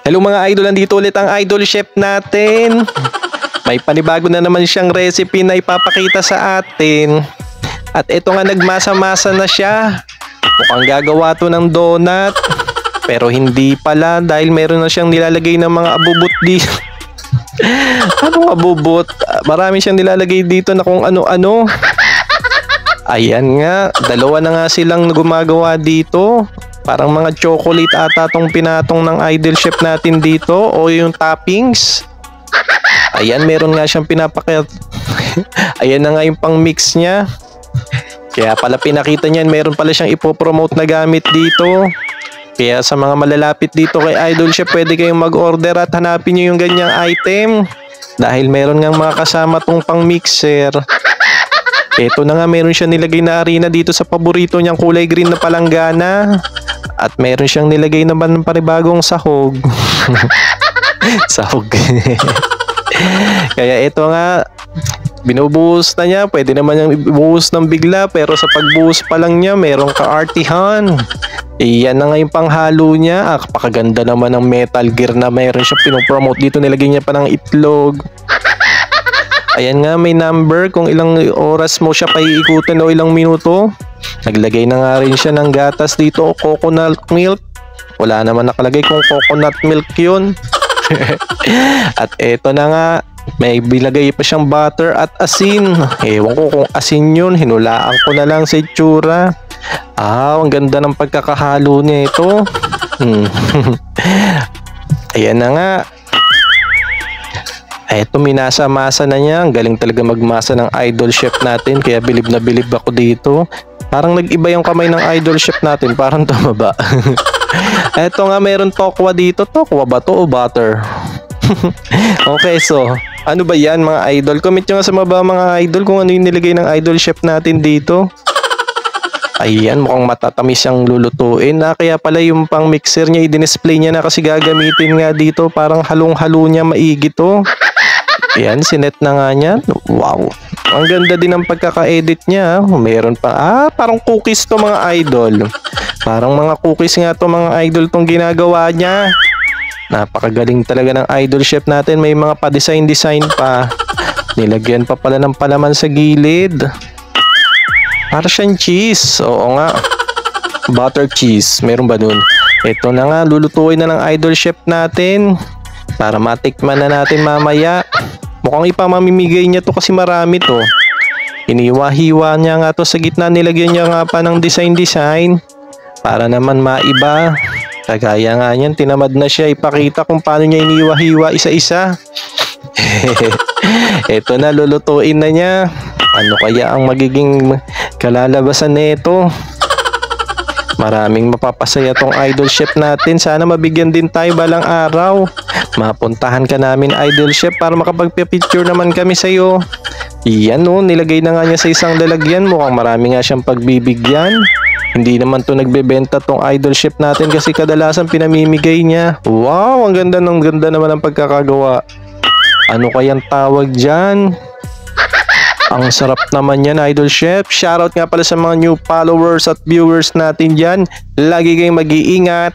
Hello mga idol, nandito ulit ang idol chef natin. May panibago na naman siyang recipe na ipapakita sa atin. At ito nga, nagmasa-masa na siya. Mukhang gagawa to ng donut. Pero hindi pala dahil meron na siyang nilalagay ng mga abubot dito. Anong abubot? Marami siyang nilalagay dito na kung ano-ano. Ayan nga, dalawa na nga silang gumagawa dito. Parang mga chocolate ata tong pinatong ng idol chef natin dito o yung toppings. Ayan, meron nga siyang pinapakita. Ayan na nga yung pang mix niya. Kaya pala pinakita niyan, meron pala siyang ipopromote na gamit dito. Kaya sa mga malalapit dito kay idol chef, pwede kayong mag-order at hanapin niyo yung ganyang item. Dahil meron nga mga kasama tong pang mixer. Ito na nga, meron siya nilagay na harina dito sa paborito niyang kulay green na palanggana. At meron siyang nilagay naman ng panibagong sahog. Sahog. Kaya ito nga, binubuhos na niya. Pwede naman niyang ibuhos ng bigla, pero sa pagbuhos pa lang niya, merong kaartihan. Iyan na nga yung panghalo niya. Pakaganda naman ng Metal Gear na meron siya pinopromote dito. Nilagay niya pa ng itlog. Ayan nga, may number kung ilang oras mo siya paiikutin o ilang minuto. Naglagay na nga rin siya ng gatas dito o coconut milk. Wala naman nakalagay kung coconut milk yun. At eto na nga, may bilagay pa siyang butter at asin. Ewan ko kung asin yun, hinulaan ko na lang sa itsura. Ang ganda ng pagkakahalo niya ito. Ayan na nga. Eto, minasa-masa na niya. Ang galing talaga magmasa ng idol chef natin. Kaya bilib na bilib ako dito. Parang nag-iba yung kamay ng idol chef natin. Parang tumaba. Eto nga, meron tokwa dito. Tokwa ba to o butter? Okay, so ano ba yan mga idol? Comment nyo nga sa baba mga idol kung ano yung nilagay ng idol chef natin dito. Ayan, mukhang matatamis siyang lulutuin. Kaya pala yung pang mixer niya, i-display niya na kasi gagamitin nga dito. Parang halong-halo niya maigi to. Ayan, sinet na nga niya. Wow. Ang ganda din ng pagkaka-edit niya. Meron pa. Parang cookies to mga idol. Parang mga cookies nga to mga idol tong ginagawa niya. Napakagaling talaga ng idol chef natin. May mga pa-design pa. Nilagyan pa pala ng palaman sa gilid. Para siyang cheese. Oo nga. Butter cheese. Meron ba nun? Ito na nga. Lulutuin na ng idol chef natin. Para matikman na natin mamaya. Mukhang ipamamimigay niya to kasi marami to. Iniwa-hiwa niya nga to sa gitna. Nilagyan niya nga pa ng design. Para naman maiba. Kagaya nga niyan, tinamad na siya ipakita kung paano niya iniwa-hiwa isa-isa. Ito na, lulutuin na niya. Ano kaya ang magiging kalalabasan nito? Maraming mapapasaya tong idol chef natin. Sana mabigyan din tayo balang araw. Mapuntahan ka namin idol chef para makapagpipicture naman kami sa'yo. Iyan o, nilagay na nga niya sa isang lalagyan. Mukhang marami nga siyang pagbibigyan. Hindi naman to nagbebenta tong idol chef natin kasi kadalasan pinamimigay niya. Wow, ang ganda naman ng pagkakagawa. Ano kayang tawag dyan? Ang sarap naman yan, idol chef. Shoutout nga pala sa mga new followers at viewers natin dyan. Lagi kayong mag-iingat.